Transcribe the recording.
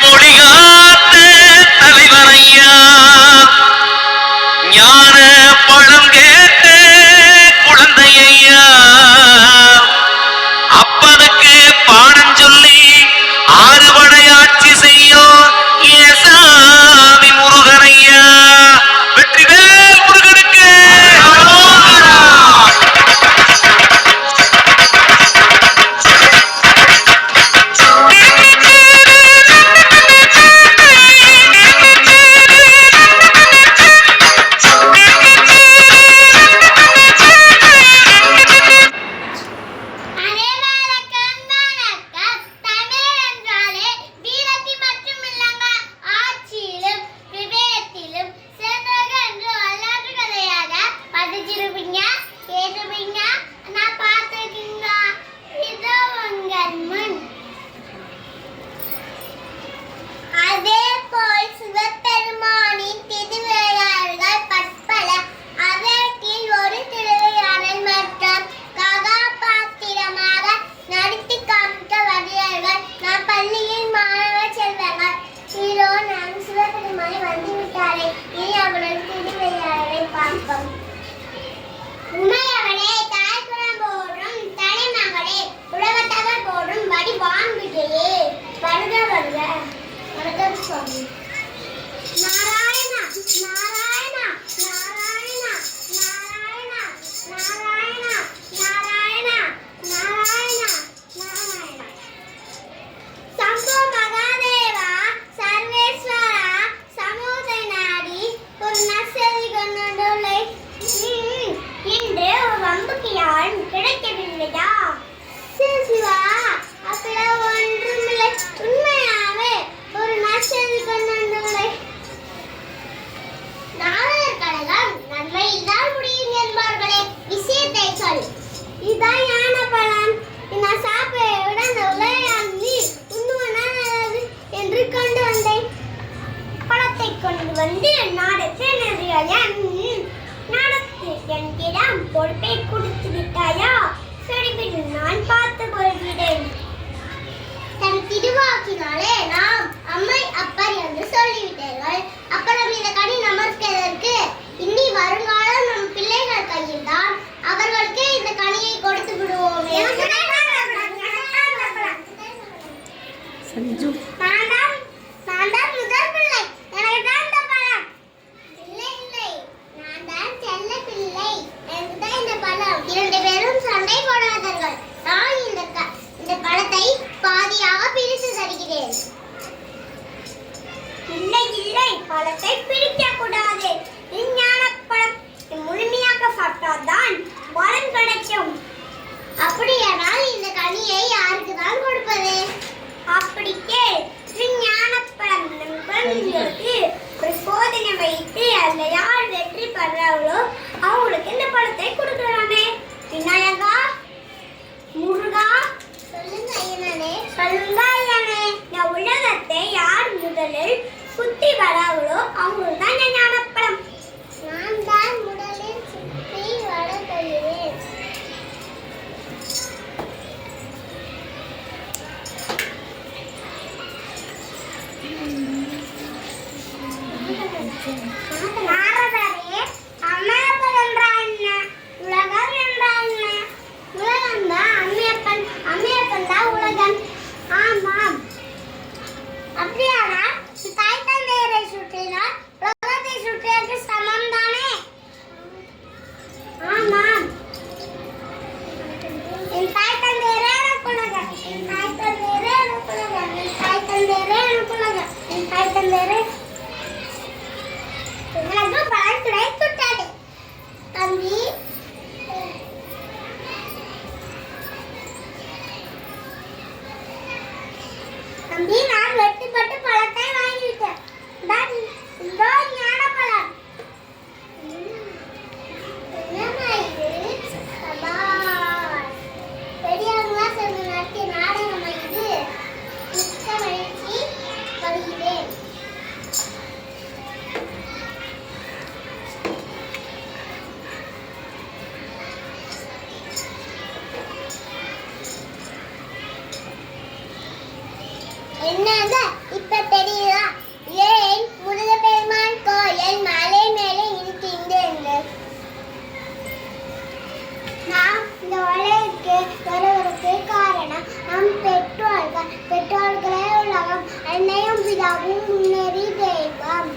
மொழிகாத்த தலைவரையா ஞான பழம் கேட்ட குழந்தையா அப்பனுக்கு பாடம் சொல்லி ஆறுபடையாட்சி செய்யும் ஏசாமி முருகனையா வெற்றிவேல் முருகனுக்கு பொறுப்பை கொடுத்து விட்டாயா? சரிவிடு, நான் பார்த்துக் கொள்கிறேன். தன் திருவாக்கினாலே நாம் அம்மை அப்பர் என்று சொல்லிவிட்டார்கள். அப்புறம் இந்த கனி நமக்கு எதற்கு? இனி வருங்காலம் நம் பிள்ளைகள் கையில் தான். அவர்களுக்கு இந்த கனியை கொடுத்து விடுவோமே. சஞ்சு நான் தான் முதல் பிள்ளை. எனக்கு தான் இந்த பழம். இல்லை இல்லை, நான் தான் செல்ல பிள்ளை. எனக்கு தான் இந்த பழம். இரண்டு பேரும் சண்டை போடாதீர்கள். நான் இந்த பழத்தை பாதியாக பிரித்து தருகிறேன். இல்லை இல்லை, பழத்தை பிரிக்க கூடாது. விஞ்ஞான பழம் முழுமையாக சாப்பிட்டால்தான் பலன் கிடைக்கும். அப்படியானால் இந்த கனியை யாருக்கு தான் கொடுப்பது? அப்படிக்கே விஞ்ஞான பழம் நம் குழந்தைகளுக்கு ஒரு சோதனை வைத்து அதில் யார் வெற்றி பெறாங்களோ அவங்களுக்கு இந்த பழத்தை கொடுக்கலாமே. விநாயகா, முருகா, சொல்லுங்க ஐயனே. சொல்லுங்க ஐயனே. இந்த உலகத்தை யார் முதலில் சுத்தி வராங்களோ அவங்களுக்கு தான் இந்த ஞானப்பழம். நான் தான் முதலில் சுத்தி வரப்படுவேன். நாரதரே, அம்மையப்பன் என்றால் என்ன? உலகம் என்றால் என்ன? உலகம் தான் அம்மையப்பன், அம்மையப்பன் தான் உலகம். ஆமாம். அப்படியானால் தாய் தந்தையரை சுற்றினால் உலகத்தை சுற்றியது சமம் தானே? ஆமாம். என் தாய் தந்தையரே எனக்கு உலகம். என் தாய் தந்தையரே எனக்கு உலகம். என் தாய் தந்தையரே எனக்கு உலகம். என் தாய் தந்தையரே எனக்கு பலன் கிடைத்துவிட்டது. தம்பி, தம்பி, நான் வெட்டுப்பட்டு பழத்தை வாங்கிவிட்டேன். இதோ ஞானப்பழம். என்னம்மா இது? சபாஷ். பெரியவங்களா சேர்ந்து நடத்திய நாடகமா இது? மிக்க மகிழ்ச்சி, வருகிறேன். என்னங்க இப்ப தெரியுதா ஏன் முருகப்பெருமான் கோயில் மலை மேலே இருக்கின்றது? நாம் இந்த உலகிற்கு வருவதற்கு காரணம் நம் பெற்றோர்களே உலகம் அன்னையும் பிதாவும் முன்னேறி தெய்வம்.